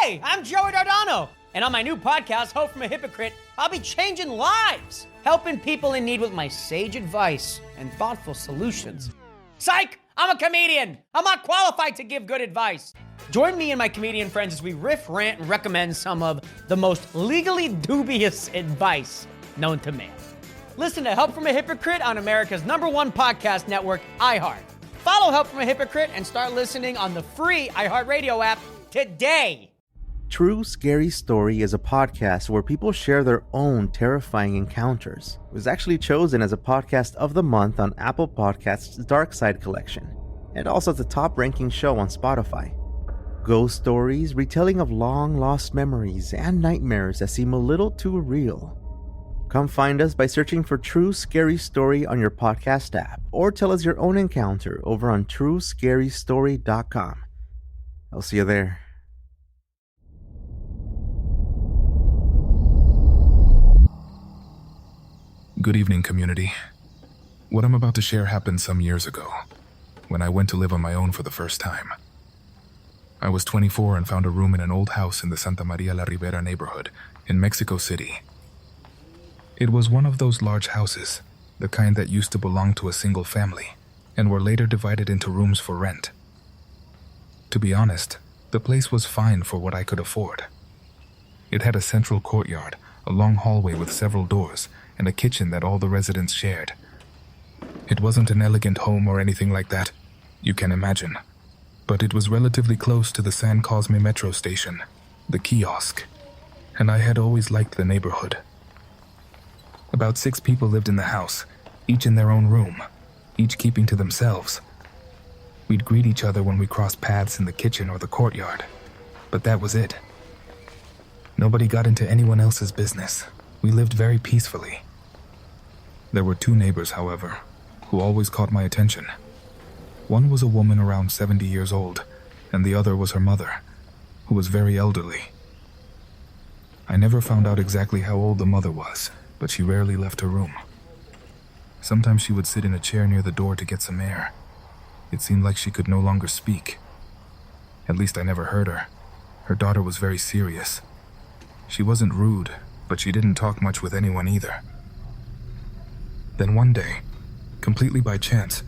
Hi, I'm Joey Dardano, and on my new podcast, Hope from a Hypocrite, I'll be changing lives, helping people in need with my sage advice and thoughtful solutions. Psych! I'm a comedian! I'm not qualified to give good advice. Join me and my comedian friends as we riff, rant, and recommend some of the most legally dubious advice known to man. Listen to Help from a Hypocrite on America's #1 podcast network, iHeart. Follow Help from a Hypocrite and start listening on the free iHeartRadio app today. True Scary Story is a podcast where people share their own terrifying encounters. It was actually chosen as a podcast of the month on Apple Podcasts' Dark Side collection, and also as a top-ranking show on Spotify. Ghost stories, retelling of long-lost memories, and nightmares that seem a little too real. Come find us by searching for True Scary Story on your podcast app, or tell us your own encounter over on TrueScaryStory.com. I'll see you there. Good evening, community. What I'm about to share happened some years ago, when I went to live on my own for the first time. I was 24 and found a room in an old house in the Santa María la Ribera neighborhood in Mexico City. It was one of those large houses, the kind that used to belong to a single family, and were later divided into rooms for rent. To be honest, the place was fine for what I could afford. It had a central courtyard, a long hallway with several doors, and a kitchen that all the residents shared. It wasn't an elegant home or anything like that, you can imagine, but it was relatively close to the San Cosme metro station, the kiosk, and I had always liked the neighborhood. About 6 people lived in the house, each in their own room, each keeping to themselves. We'd greet each other when we crossed paths in the kitchen or the courtyard, but that was it. Nobody got into anyone else's business. We lived very peacefully. There were 2 neighbors, however, who always caught my attention. One was a woman around 70 years old, and the other was her mother, who was very elderly. I never found out exactly how old the mother was, but she rarely left her room. Sometimes she would sit in a chair near the door to get some air. It seemed like she could no longer speak. At least I never heard her. Her daughter was very serious. She wasn't rude, but she didn't talk much with anyone either. Then one day, completely by chance,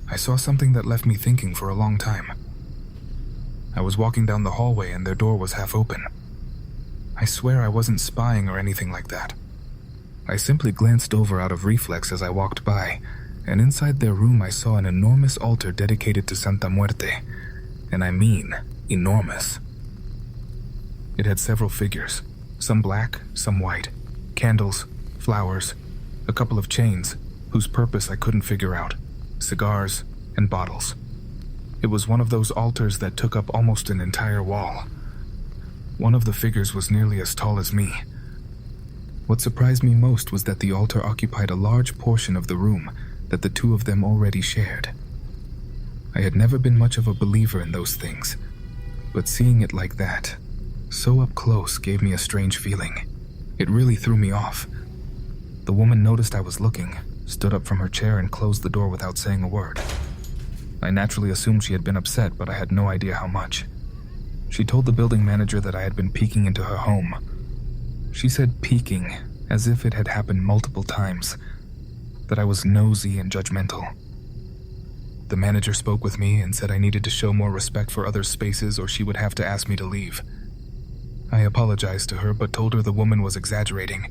I saw something that left me thinking for a long time. I was walking down the hallway and their door was half open. I swear I wasn't spying or anything like that. I simply glanced over out of reflex as I walked by, and inside their room I saw an enormous altar dedicated to Santa Muerte, and I mean enormous. It had several figures, some black, some white, candles, flowers, a couple of chains, whose purpose I couldn't figure out, cigars, and bottles. It was one of those altars that took up almost an entire wall. One of the figures was nearly as tall as me. What surprised me most was that the altar occupied a large portion of the room that the 2 of them already shared. I had never been much of a believer in those things, but seeing it like that, so up close, gave me a strange feeling. It really threw me off. The woman noticed I was looking, stood up from her chair and closed the door without saying a word. I naturally assumed she had been upset, but I had no idea how much. She told the building manager that I had been peeking into her home. She said peeking, as if it had happened multiple times, that I was nosy and judgmental. The manager spoke with me and said I needed to show more respect for others' spaces or she would have to ask me to leave. I apologized to her but told her the woman was exaggerating,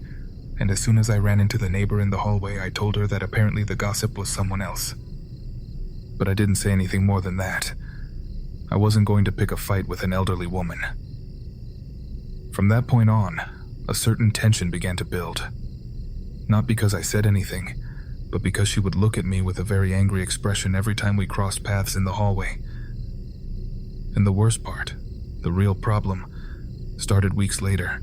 and as soon as I ran into the neighbor in the hallway, I told her that apparently the gossip was someone else. But I didn't say anything more than that. I wasn't going to pick a fight with an elderly woman. From that point on, a certain tension began to build. Not because I said anything, but because she would look at me with a very angry expression every time we crossed paths in the hallway. And the worst part, the real problem, started weeks later.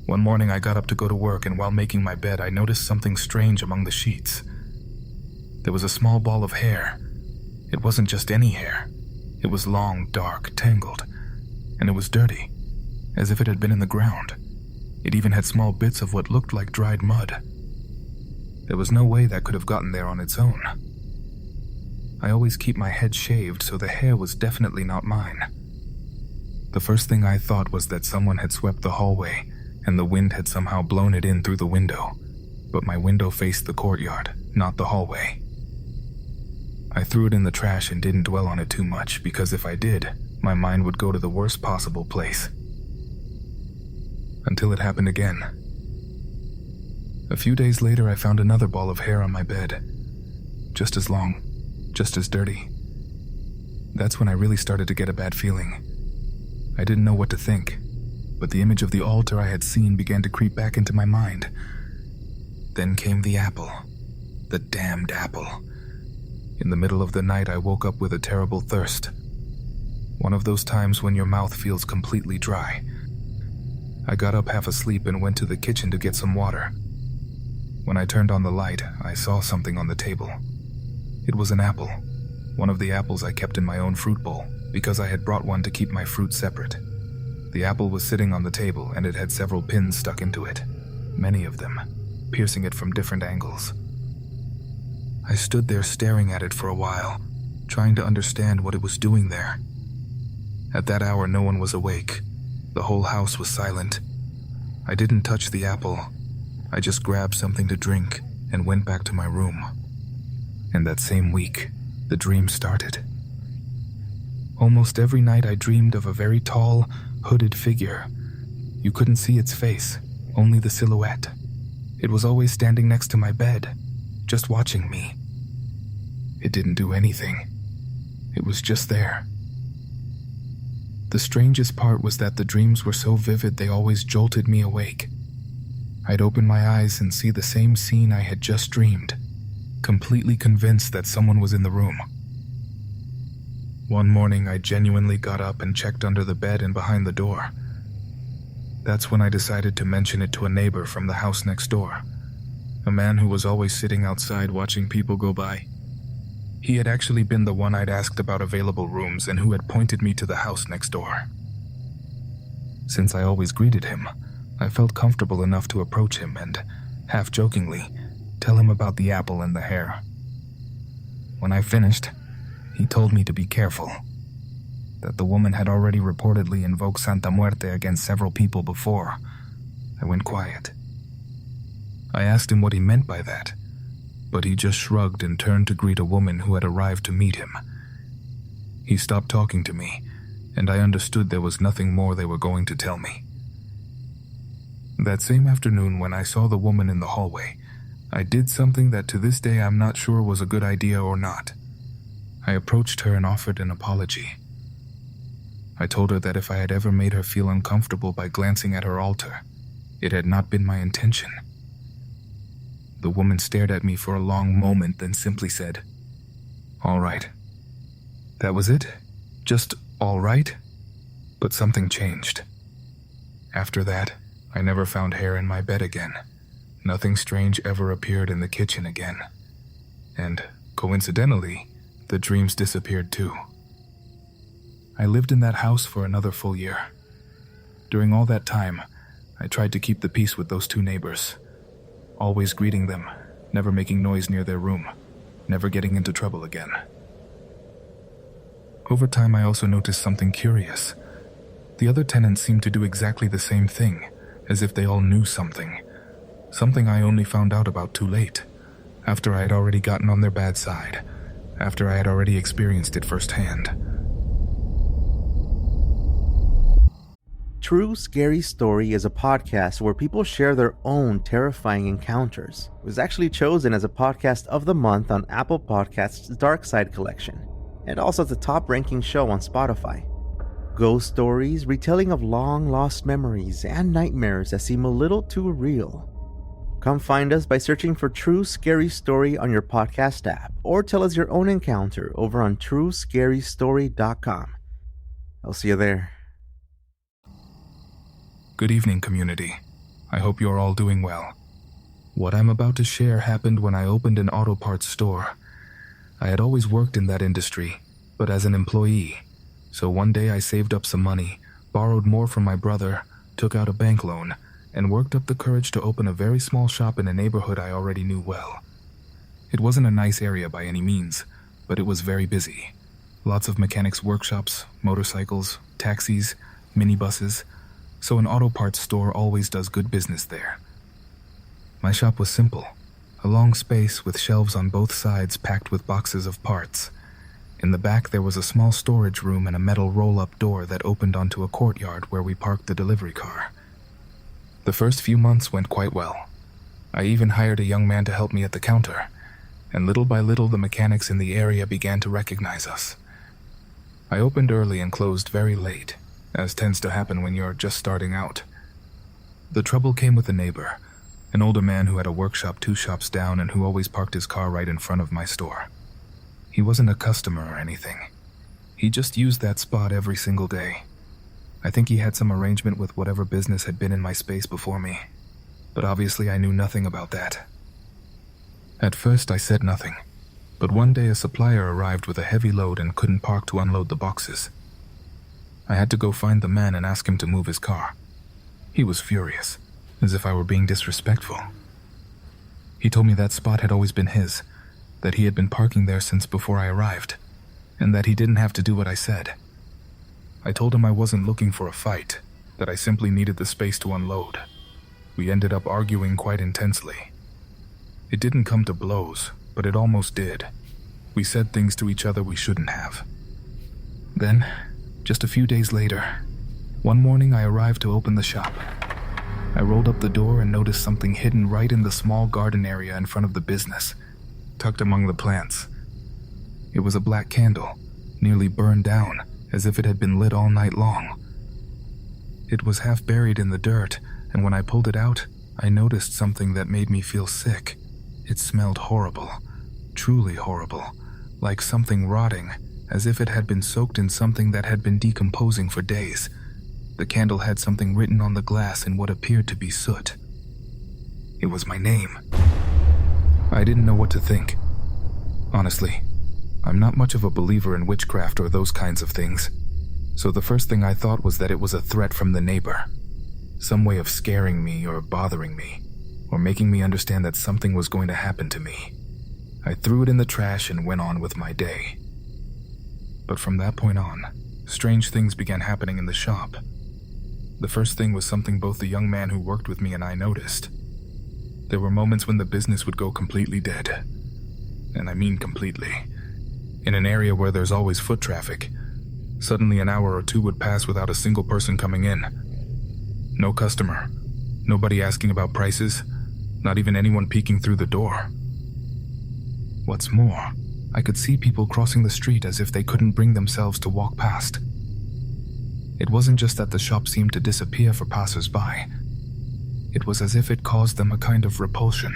One morning I got up to go to work, and while making my bed I noticed something strange among the sheets. There was a small ball of hair. It wasn't just any hair. It was long, dark, tangled, and it was dirty, as if it had been in the ground. It even had small bits of what looked like dried mud. There was no way that could have gotten there on its own. I always keep my head shaved, so the hair was definitely not mine. The first thing I thought was that someone had swept the hallway and the wind had somehow blown it in through the window. But my window faced the courtyard, not the hallway. I threw it in the trash and didn't dwell on it too much because if I did, my mind would go to the worst possible place. Until it happened again. A few days later, I found another ball of hair on my bed. Just as long, just as dirty. That's when I really started to get a bad feeling. I didn't know what to think, but the image of the altar I had seen began to creep back into my mind. Then came the apple. The damned apple. In the middle of the night, I woke up with a terrible thirst. One of those times when your mouth feels completely dry. I got up half asleep and went to the kitchen to get some water. When I turned on the light, I saw something on the table. It was an apple, one of the apples I kept in my own fruit bowl, because I had brought one to keep my fruit separate. The apple was sitting on the table and it had several pins stuck into it, many of them, piercing it from different angles. I stood there staring at it for a while, trying to understand what it was doing there. At that hour, no one was awake. The whole house was silent. I didn't touch the apple. I just grabbed something to drink and went back to my room. And that same week, the dream started. Almost every night I dreamed of a very tall, hooded figure. You couldn't see its face, only the silhouette. It was always standing next to my bed, just watching me. It didn't do anything. It was just there. The strangest part was that the dreams were so vivid they always jolted me awake. I'd open my eyes and see the same scene I had just dreamed, completely convinced that someone was in the room. One morning, I genuinely got up and checked under the bed and behind the door. That's when I decided to mention it to a neighbor from the house next door, a man who was always sitting outside watching people go by. He had actually been the one I'd asked about available rooms and who had pointed me to the house next door. Since I always greeted him, I felt comfortable enough to approach him and, half-jokingly, tell him about the apple and the hair. When I finished, he told me to be careful, that the woman had already reportedly invoked Santa Muerte against several people before. I went quiet. I asked him what he meant by that, but he just shrugged and turned to greet a woman who had arrived to meet him. He stopped talking to me, and I understood there was nothing more they were going to tell me. That same afternoon, when I saw the woman in the hallway, I did something that to this day I'm not sure was a good idea or not. I approached her and offered an apology. I told her that if I had ever made her feel uncomfortable by glancing at her altar, it had not been my intention. The woman stared at me for a long moment, then simply said, "All right." That was it? Just all right? But something changed. After that, I never found hair in my bed again. Nothing strange ever appeared in the kitchen again. And, coincidentally, the dreams disappeared too. I lived in that house for another full year. During all that time, I tried to keep the peace with those two neighbors. Always greeting them, never making noise near their room, never getting into trouble again. Over time, I also noticed something curious. The other tenants seemed to do exactly the same thing, as if they all knew something. Something I only found out about too late, after I had already gotten on their bad side, after I had already experienced it firsthand. True Scary Story is a podcast where people share their own terrifying encounters. It was actually chosen as a podcast of the month on Apple Podcasts' Dark Side collection, and also the top-ranking show on Spotify. Ghost stories, retelling of long-lost memories, and nightmares that seem a little too real. Come find us by searching for True Scary Story on your podcast app, or tell us your own encounter over on truescarystory.com. I'll see you there. Good evening, community. I hope you're all doing well. What I'm about to share happened when I opened an auto parts store. I had always worked in that industry, but as an employee. So one day I saved up some money, borrowed more from my brother, took out a bank loan, and worked up the courage to open a very small shop in a neighborhood I already knew well. It wasn't a nice area by any means, but it was very busy. Lots of mechanics' workshops, motorcycles, taxis, minibuses, so an auto parts store always does good business there. My shop was simple, a long space with shelves on both sides packed with boxes of parts. In the back there was a small storage room and a metal roll-up door that opened onto a courtyard where we parked the delivery car. The first few months went quite well. I even hired a young man to help me at the counter, and little by little the mechanics in the area began to recognize us. I opened early and closed very late, as tends to happen when you're just starting out. The trouble came with a neighbor, an older man who had a workshop 2 shops down and who always parked his car right in front of my store. He wasn't a customer or anything. He just used that spot every single day. I think he had some arrangement with whatever business had been in my space before me, but obviously I knew nothing about that. At first I said nothing, but one day a supplier arrived with a heavy load and couldn't park to unload the boxes. I had to go find the man and ask him to move his car. He was furious, as if I were being disrespectful. He told me that spot had always been his, that he had been parking there since before I arrived, and that he didn't have to do what I said. I told him I wasn't looking for a fight, that I simply needed the space to unload. We ended up arguing quite intensely. It didn't come to blows, but it almost did. We said things to each other we shouldn't have. Then, just a few days later, one morning I arrived to open the shop. I rolled up the door and noticed something hidden right in the small garden area in front of the business, tucked among the plants. It was a black candle, nearly burned down, as if it had been lit all night long. It was half buried in the dirt, and when I pulled it out, I noticed something that made me feel sick. It smelled horrible, truly horrible, like something rotting, as if it had been soaked in something that had been decomposing for days. The candle had something written on the glass in what appeared to be soot. It was my name. I didn't know what to think. Honestly, I'm not much of a believer in witchcraft or those kinds of things, so the first thing I thought was that it was a threat from the neighbor. Some way of scaring me or bothering me, or making me understand that something was going to happen to me. I threw it in the trash and went on with my day. But from that point on, strange things began happening in the shop. The first thing was something both the young man who worked with me and I noticed. There were moments when the business would go completely dead. And I mean completely. In an area where there's always foot traffic, suddenly an hour or 2 would pass without a single person coming in. No customer, nobody asking about prices, not even anyone peeking through the door. What's more, I could see people crossing the street as if they couldn't bring themselves to walk past. It wasn't just that the shop seemed to disappear for passers-by. It was as if it caused them a kind of repulsion.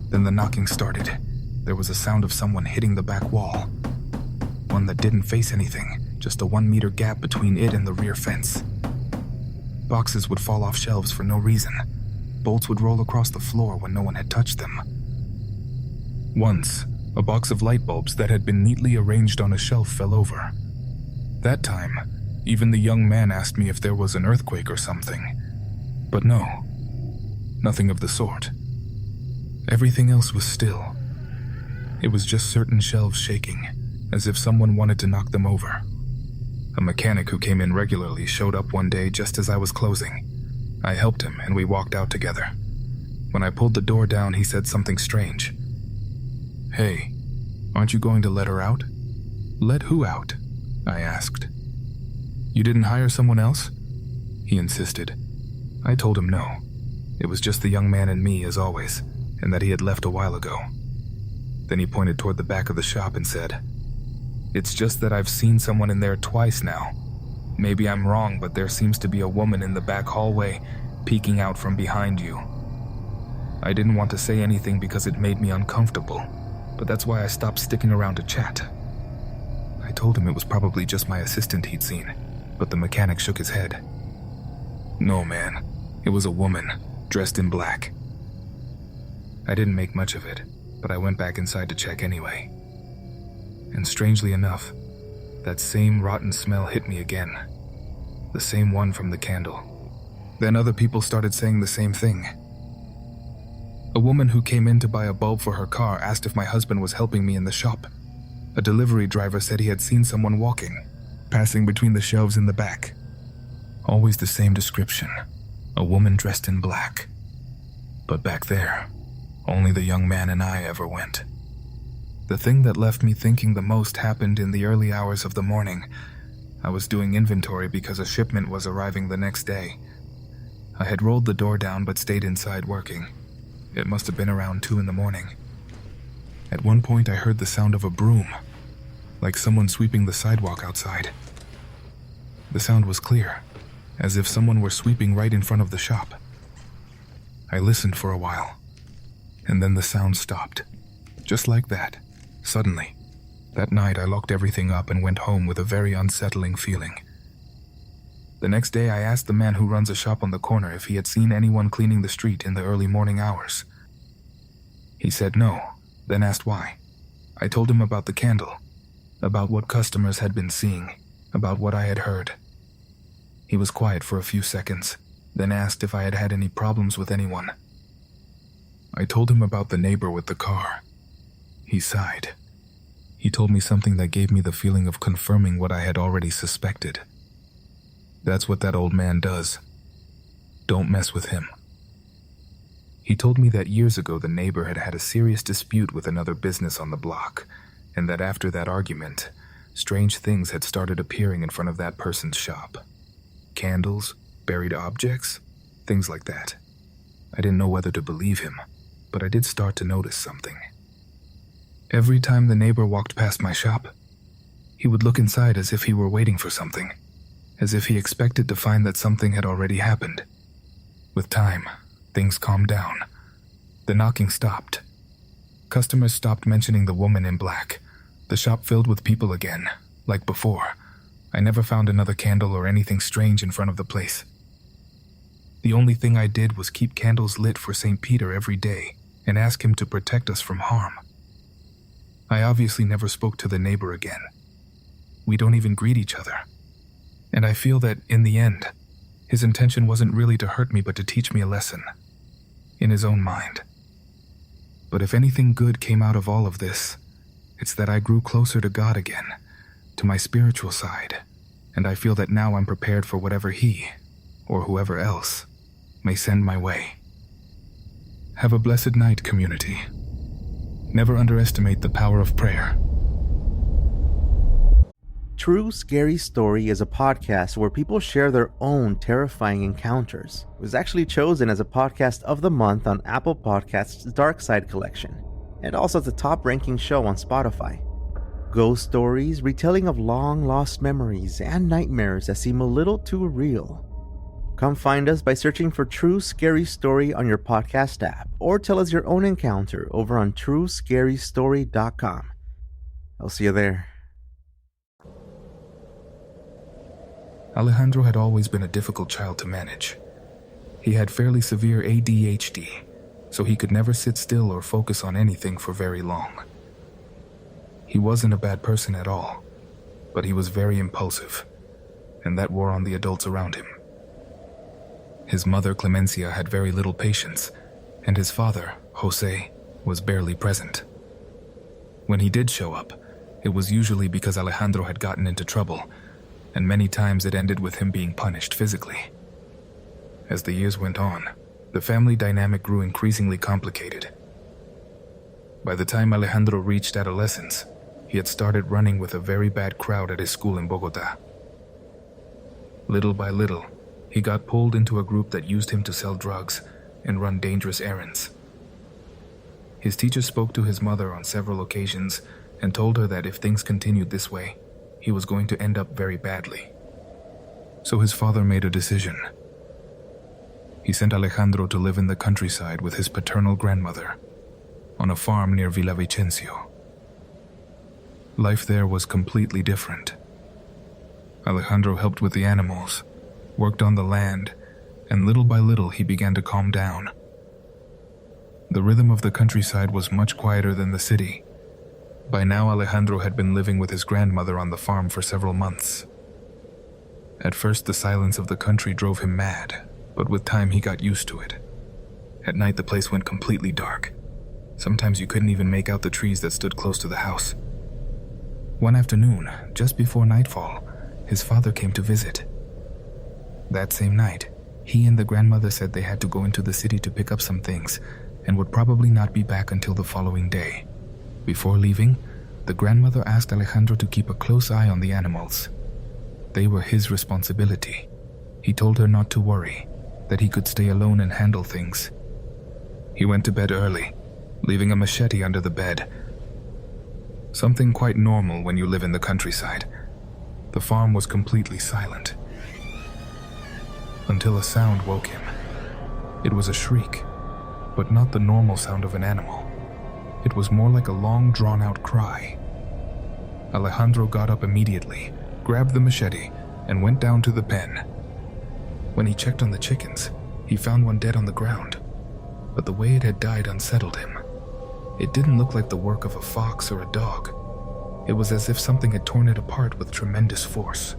Then the knocking started. There was a sound of someone hitting the back wall. One that didn't face anything, just a 1-meter gap between it and the rear fence. Boxes would fall off shelves for no reason. Bolts would roll across the floor when no one had touched them. Once, a box of light bulbs that had been neatly arranged on a shelf fell over. That time, even the young man asked me if there was an earthquake or something. But no, nothing of the sort. Everything else was still. It was just certain shelves shaking, as if someone wanted to knock them over. A mechanic who came in regularly showed up one day just as I was closing. I helped him and we walked out together. When I pulled the door down, he said something strange. "Hey, aren't you going to let her out?" "Let who out?" I asked. "You didn't hire someone else?" He insisted. I told him no. It was just the young man and me as always, and that he had left a while ago. Then he pointed toward the back of the shop and said, "It's just that I've seen someone in there twice now. Maybe I'm wrong, but there seems to be a woman in the back hallway peeking out from behind you." I didn't want to say anything because it made me uncomfortable, but that's why I stopped sticking around to chat. I told him it was probably just my assistant he'd seen, but the mechanic shook his head. "No, man, it was a woman, dressed in black." I didn't make much of it, but I went back inside to check anyway. And strangely enough, that same rotten smell hit me again. The same one from the candle. Then other people started saying the same thing. A woman who came in to buy a bulb for her car asked if my husband was helping me in the shop. A delivery driver said he had seen someone walking, passing between the shelves in the back. Always the same description, a woman dressed in black. But back there, only the young man and I ever went. The thing that left me thinking the most happened in the early hours of the morning. I was doing inventory because a shipment was arriving the next day. I had rolled the door down but stayed inside working. It must have been around 2 a.m. At one point I heard the sound of a broom, like someone sweeping the sidewalk outside. The sound was clear, as if someone were sweeping right in front of the shop. I listened for a while, and then the sound stopped. Just like that, suddenly. That night I locked everything up and went home with a very unsettling feeling. The next day I asked the man who runs a shop on the corner if he had seen anyone cleaning the street in the early morning hours. He said no, then asked why. I told him about the candle, about what customers had been seeing, about what I had heard. He was quiet for a few seconds, then asked if I had had any problems with anyone. I told him about the neighbor with the car. He sighed. He told me something that gave me the feeling of confirming what I had already suspected. That's what that old man does. Don't mess with him. He told me that years ago the neighbor had had a serious dispute with another business on the block, and that after that argument, strange things had started appearing in front of that person's shop. Candles, buried objects, things like that. I didn't know whether to believe him, but I did start to notice something. Every time the neighbor walked past my shop, he would look inside as if he were waiting for something, as if he expected to find that something had already happened. With time, things calmed down. The knocking stopped. Customers stopped mentioning the woman in black. The shop filled with people again, like before. I never found another candle or anything strange in front of the place. The only thing I did was keep candles lit for St. Peter every day and ask him to protect us from harm. I obviously never spoke to the neighbor again. We don't even greet each other. And I feel that, in the end, his intention wasn't really to hurt me but to teach me a lesson, in his own mind. But if anything good came out of all of this, it's that I grew closer to God again, to my spiritual side, and I feel that now I'm prepared for whatever he, or whoever else, may send my way. Have a blessed night, community. Never underestimate the power of prayer. True Scary Story is a podcast where people share their own terrifying encounters. It was actually chosen as a podcast of the month on Apple Podcasts' Dark Side collection, and also the top-ranking show on Spotify. Ghost stories, retelling of long-lost memories, and nightmares that seem a little too real. Come find us by searching for True Scary Story on your podcast app, or tell us your own encounter over on truescarystory.com. I'll see you there. Alejandro had always been a difficult child to manage. He had fairly severe ADHD, so he could never sit still or focus on anything for very long. He wasn't a bad person at all, but he was very impulsive, and that wore on the adults around him. His mother, Clemencia, had very little patience, and his father, Jose, was barely present. When he did show up, it was usually because Alejandro had gotten into trouble, and many times it ended with him being punished physically. As the years went on, the family dynamic grew increasingly complicated. By the time Alejandro reached adolescence, he had started running with a very bad crowd at his school in Bogota. Little by little, he got pulled into a group that used him to sell drugs and run dangerous errands. His teacher spoke to his mother on several occasions and told her that if things continued this way, he was going to end up very badly. So his father made a decision. He sent Alejandro to live in the countryside with his paternal grandmother, on a farm near Villavicencio. Life there was completely different. Alejandro helped with the animals, worked on the land, and little by little he began to calm down. The rhythm of the countryside was much quieter than the city. By now Alejandro had been living with his grandmother on the farm for several months. At first the silence of the country drove him mad, but with time he got used to it. At night the place went completely dark. Sometimes you couldn't even make out the trees that stood close to the house. One afternoon, just before nightfall, his father came to visit. That same night, he and the grandmother said they had to go into the city to pick up some things and would probably not be back until the following day. Before leaving, the grandmother asked Alejandro to keep a close eye on the animals. They were his responsibility. He told her not to worry, that he could stay alone and handle things. He went to bed early, leaving a machete under the bed. Something quite normal when you live in the countryside. The farm was completely silent. Until a sound woke him. It was a shriek, but not the normal sound of an animal. It was more like a long, drawn-out cry. Alejandro got up immediately, grabbed the machete, and went down to the pen. When he checked on the chickens, he found one dead on the ground, but the way it had died unsettled him. It didn't look like the work of a fox or a dog. It was as if something had torn it apart with tremendous force.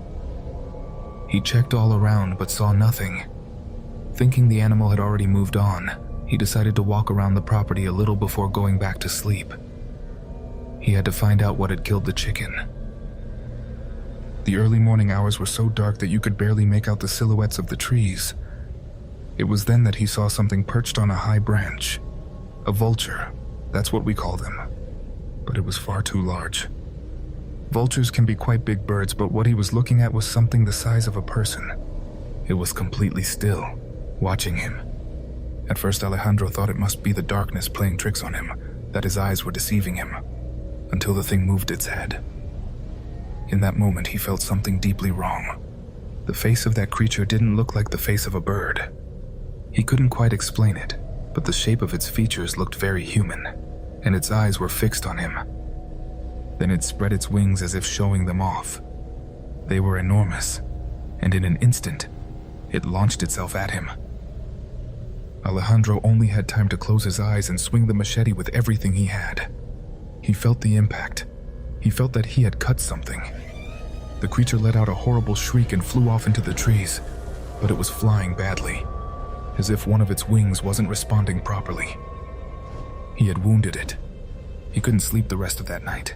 He checked all around but saw nothing. Thinking the animal had already moved on, he decided to walk around the property a little before going back to sleep. He had to find out what had killed the chicken. The early morning hours were so dark that you could barely make out the silhouettes of the trees. It was then that he saw something perched on a high branch. A vulture, that's what we call them. But it was far too large. Vultures can be quite big birds, but what he was looking at was something the size of a person. It was completely still, watching him. At first, Alejandro thought it must be the darkness playing tricks on him, that his eyes were deceiving him, until the thing moved its head. In that moment, he felt something deeply wrong. The face of that creature didn't look like the face of a bird. He couldn't quite explain it, but the shape of its features looked very human, and its eyes were fixed on him. Then it spread its wings as if showing them off. They were enormous, and in an instant, it launched itself at him. Alejandro only had time to close his eyes and swing the machete with everything he had. He felt the impact. He felt that he had cut something. The creature let out a horrible shriek and flew off into the trees, but it was flying badly, as if one of its wings wasn't responding properly. He had wounded it. He couldn't sleep the rest of that night.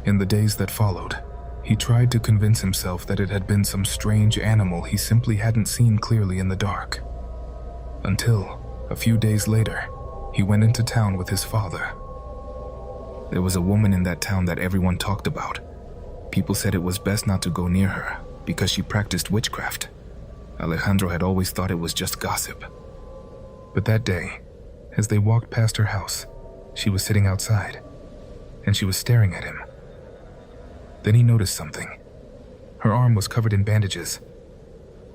In the days that followed, he tried to convince himself that it had been some strange animal he simply hadn't seen clearly in the dark. Until, a few days later, he went into town with his father. There was a woman in that town that everyone talked about. People said it was best not to go near her because she practiced witchcraft. Alejandro had always thought it was just gossip. But that day, as they walked past her house, she was sitting outside, and she was staring at him. Then he noticed something. Her arm was covered in bandages.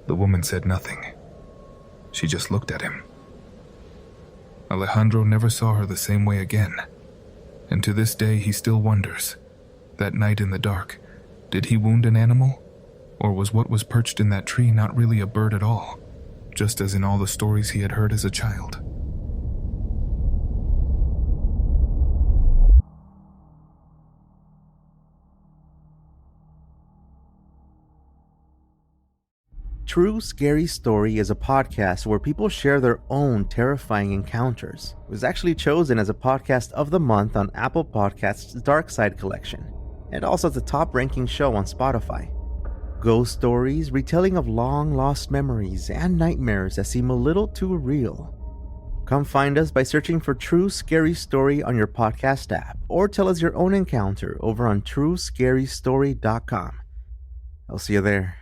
The woman said nothing. She just looked at him. Alejandro never saw her the same way again, and to this day he still wonders, that night in the dark, did he wound an animal? Or was what was perched in that tree not really a bird at all, just as in all the stories he had heard as a child? True Scary Story is a podcast where people share their own terrifying encounters. It was actually chosen as a podcast of the month on Apple Podcasts' Dark Side collection, and also the top-ranking show on Spotify. Ghost stories, retelling of long-lost memories, and nightmares that seem a little too real. Come find us by searching for True Scary Story on your podcast app, or tell us your own encounter over on TrueScaryStory.com. I'll see you there.